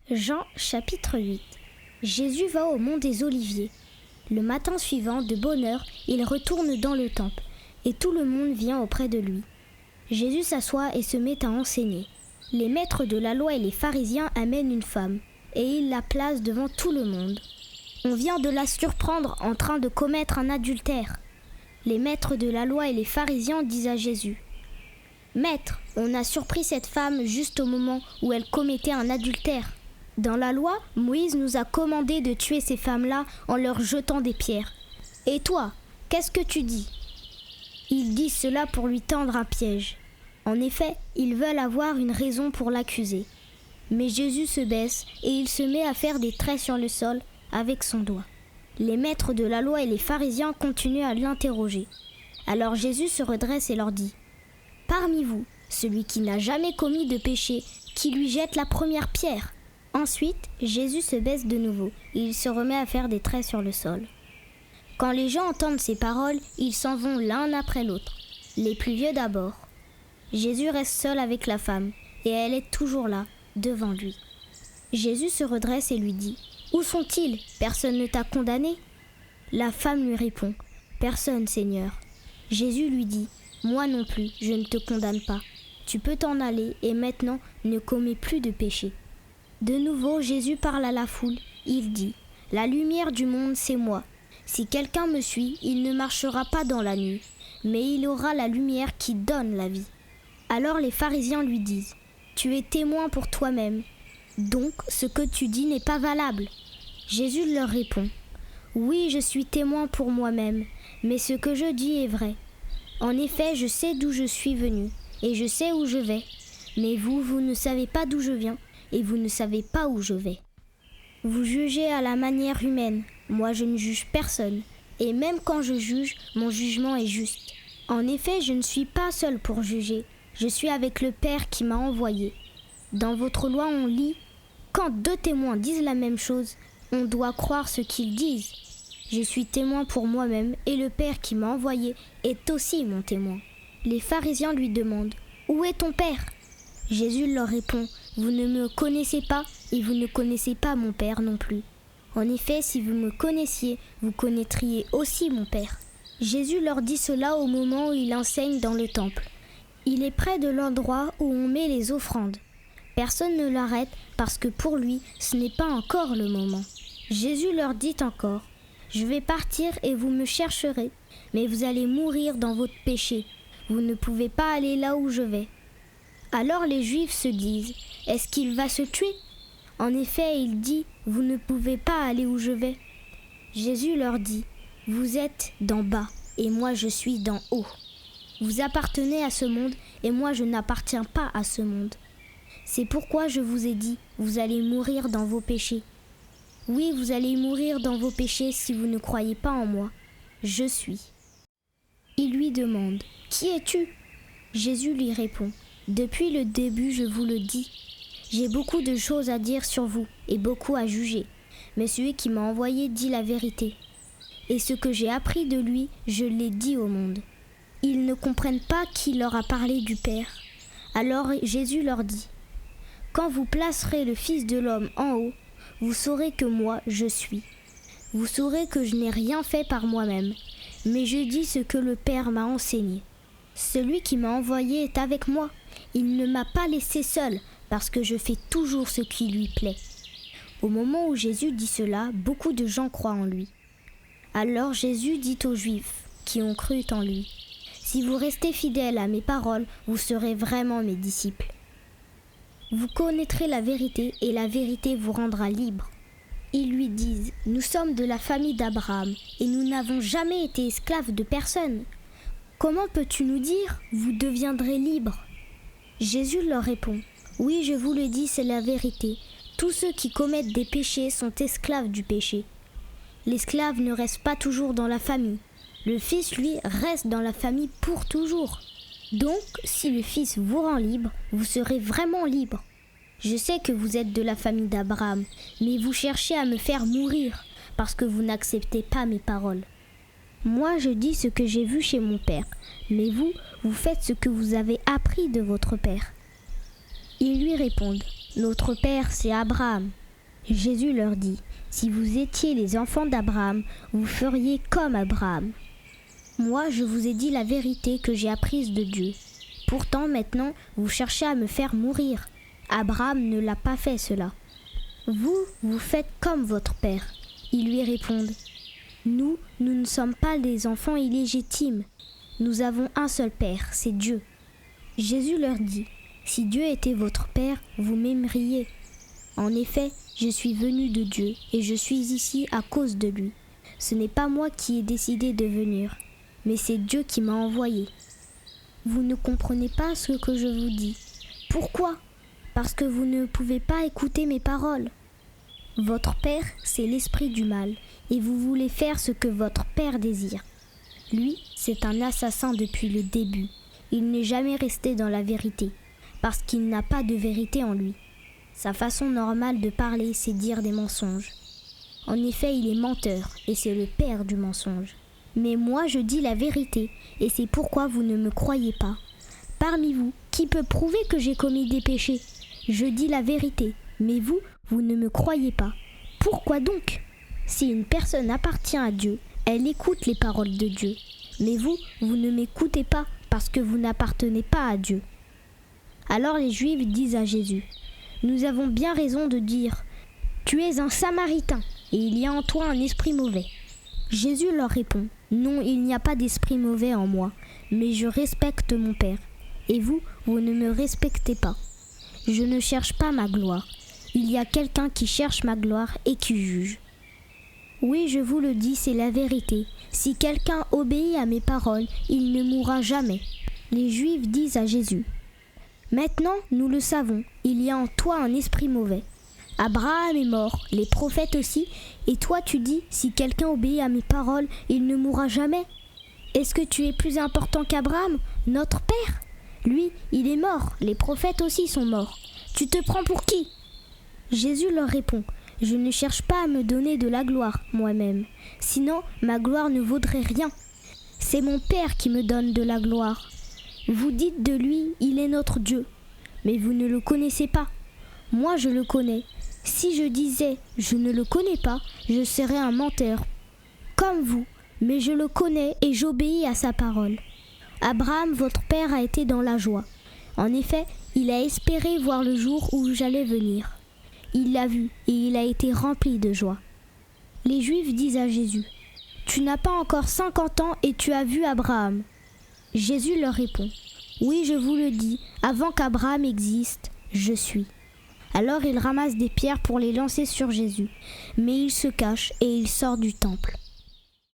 Jean chapitre 8. Jésus va au mont des Oliviers. Le matin suivant, de bonne heure, il retourne dans le temple, et tout le monde vient auprès de lui. Jésus s'assoit et se met à enseigner. Les maîtres de la loi et les pharisiens amènent une femme, et ils la placent devant tout le monde. On vient de la surprendre en train de commettre un adultère. Les maîtres de la loi et les pharisiens disent à Jésus: « Maître, on a surpris cette femme juste au moment où elle commettait un adultère. Dans la loi, Moïse nous a commandé de tuer ces femmes-là en leur jetant des pierres. Et toi, qu'est-ce que tu dis ?» Ils disent cela pour lui tendre un piège. En effet, ils veulent avoir une raison pour l'accuser. Mais Jésus se baisse et il se met à faire des traits sur le sol avec son doigt. Les maîtres de la loi et les pharisiens continuent à l'interroger. Alors Jésus se redresse et leur dit: « Parmi vous, celui qui n'a jamais commis de péché, qui lui jette la première pierre. » Ensuite, Jésus se baisse de nouveau et il se remet à faire des traits sur le sol. Quand les gens entendent ces paroles, ils s'en vont l'un après l'autre, les plus vieux d'abord. Jésus reste seul avec la femme et elle est toujours là, devant lui. Jésus se redresse et lui dit: « Où sont-ils ? Personne ne t'a condamné ?» La femme lui répond: « Personne, Seigneur. » Jésus lui dit: « Moi non plus, je ne te condamne pas. Tu peux t'en aller et maintenant ne commets plus de péché. » De nouveau, Jésus parle à la foule. Il dit: « La lumière du monde, c'est moi. Si quelqu'un me suit, il ne marchera pas dans la nuit, mais il aura la lumière qui donne la vie. » Alors les pharisiens lui disent: « Tu es témoin pour toi-même. Donc ce que tu dis n'est pas valable. » Jésus leur répond: « Oui, je suis témoin pour moi-même, mais ce que je dis est vrai. En effet, je sais d'où je suis venu, et je sais où je vais. Mais vous, vous ne savez pas d'où je viens, et vous ne savez pas où je vais. Vous jugez à la manière humaine, moi je ne juge personne, et même quand je juge, mon jugement est juste. En effet, je ne suis pas seul pour juger, je suis avec le Père qui m'a envoyé. Dans votre loi, on lit: quand deux témoins disent la même chose, on doit croire ce qu'ils disent. Je suis témoin pour moi-même, et le Père qui m'a envoyé est aussi mon témoin. » Les pharisiens lui demandent: « Où est ton Père ?» Jésus leur répond: « Vous ne me connaissez pas, et vous ne connaissez pas mon Père non plus. En effet, si vous me connaissiez, vous connaîtriez aussi mon Père. » Jésus leur dit cela au moment où il enseigne dans le temple. Il est près de l'endroit où on met les offrandes. Personne ne l'arrête parce que pour lui, ce n'est pas encore le moment. Jésus leur dit encore: « Je vais partir et vous me chercherez, mais vous allez mourir dans votre péché. Vous ne pouvez pas aller là où je vais. » Alors les Juifs se disent: « Est-ce qu'il va se tuer ? » En effet, il dit: « Vous ne pouvez pas aller où je vais. » Jésus leur dit: « Vous êtes d'en bas, et moi je suis d'en haut. Vous appartenez à ce monde, et moi je n'appartiens pas à ce monde. C'est pourquoi je vous ai dit, vous allez mourir dans vos péchés. Oui, vous allez mourir dans vos péchés si vous ne croyez pas en moi. Je suis. » Il lui demande: « Qui es-tu » Jésus lui répond: « Depuis le début, je vous le dis. J'ai beaucoup de choses à dire sur vous et beaucoup à juger. Mais celui qui m'a envoyé dit la vérité. Et ce que j'ai appris de lui, je l'ai dit au monde. » Ils ne comprennent pas qui leur a parlé du Père. Alors Jésus leur dit: « Quand vous placerez le Fils de l'homme en haut, vous saurez que moi, je suis. Vous saurez que je n'ai rien fait par moi-même, mais je dis ce que le Père m'a enseigné. Celui qui m'a envoyé est avec moi. Il ne m'a pas laissé seul, parce que je fais toujours ce qui lui plaît. » Au moment où Jésus dit cela, beaucoup de gens croient en lui. Alors Jésus dit aux Juifs qui ont cru en lui: « Si vous restez fidèles à mes paroles, vous serez vraiment mes disciples. Vous connaîtrez la vérité et la vérité vous rendra libre. » Ils lui disent: « Nous sommes de la famille d'Abraham et nous n'avons jamais été esclaves de personne. Comment peux-tu nous dire: vous deviendrez libres ?» Jésus leur répond: « Oui, je vous le dis, c'est la vérité. Tous ceux qui commettent des péchés sont esclaves du péché. L'esclave ne reste pas toujours dans la famille. Le Fils, lui, reste dans la famille pour toujours. Donc, si le Fils vous rend libre, vous serez vraiment libre. Je sais que vous êtes de la famille d'Abraham, mais vous cherchez à me faire mourir parce que vous n'acceptez pas mes paroles. Moi, je dis ce que j'ai vu chez mon père, mais vous, vous faites ce que vous avez appris de votre père. » Ils lui répondent: « Notre père, c'est Abraham. Jésus leur dit, si vous étiez les enfants d'Abraham, vous feriez comme Abraham. Moi, je vous ai dit la vérité que j'ai apprise de Dieu. Pourtant, maintenant, vous cherchez à me faire mourir. Abraham ne l'a pas fait cela. Vous faites comme votre père. Ils lui répondent, nous ne sommes pas des enfants illégitimes. Nous avons un seul père, c'est Dieu. Jésus leur dit, si Dieu était votre père, vous m'aimeriez. En effet, je suis venu de Dieu et je suis ici à cause de lui. Ce n'est pas moi qui ai décidé de venir, mais c'est Dieu qui m'a envoyé. Vous ne comprenez pas ce que je vous dis. Pourquoi ? Parce que vous ne pouvez pas écouter mes paroles. Votre père, c'est l'esprit du mal, et vous voulez faire ce que votre père désire. Lui, c'est un assassin depuis le début. Il n'est jamais resté dans la vérité, parce qu'il n'a pas de vérité en lui. Sa façon normale de parler, c'est dire des mensonges. En effet, il est menteur, et c'est le père du mensonge. Mais moi, je dis la vérité, et c'est pourquoi vous ne me croyez pas. Parmi vous, qui peut prouver que j'ai commis des péchés ? Je dis la vérité, mais vous ne me croyez pas. Pourquoi donc ? Si une personne appartient à Dieu, elle écoute les paroles de Dieu. Mais vous ne m'écoutez pas parce que vous n'appartenez pas à Dieu. Alors les Juifs disent à Jésus, « Nous avons bien raison de dire, tu es un Samaritain et il y a en toi un esprit mauvais. » Jésus leur répond, « Non, il n'y a pas d'esprit mauvais en moi, mais je respecte mon Père. Et vous ne me respectez pas. Je ne cherche pas ma gloire. Il y a quelqu'un qui cherche ma gloire et qui juge. Oui, je vous le dis, c'est la vérité. Si quelqu'un obéit à mes paroles, il ne mourra jamais. » Les Juifs disent à Jésus, « Maintenant, nous le savons, il y a en toi un esprit mauvais. Abraham est mort, les prophètes aussi, et toi tu dis, si quelqu'un obéit à mes paroles, il ne mourra jamais. Est-ce que tu es plus important qu'Abraham, notre père ? Lui, il est mort, les prophètes aussi sont morts. Tu te prends pour qui ? » Jésus leur répond, « Je ne cherche pas à me donner de la gloire moi-même, sinon ma gloire ne vaudrait rien. C'est mon Père qui me donne de la gloire. Vous dites de lui, il est notre Dieu, mais vous ne le connaissez pas. Moi je le connais. Si je disais, je ne le connais pas, je serais un menteur, comme vous, mais je le connais et j'obéis à sa parole. Abraham, votre père, a été dans la joie. En effet, il a espéré voir le jour où j'allais venir. Il l'a vu et il a été rempli de joie. » Les Juifs disent à Jésus, « Tu n'as pas encore 50 ans et tu as vu Abraham. » Jésus leur répond, « Oui, je vous le dis, avant qu'Abraham existe, je suis. » Alors il ramasse des pierres pour les lancer sur Jésus, mais il se cache et il sort du temple.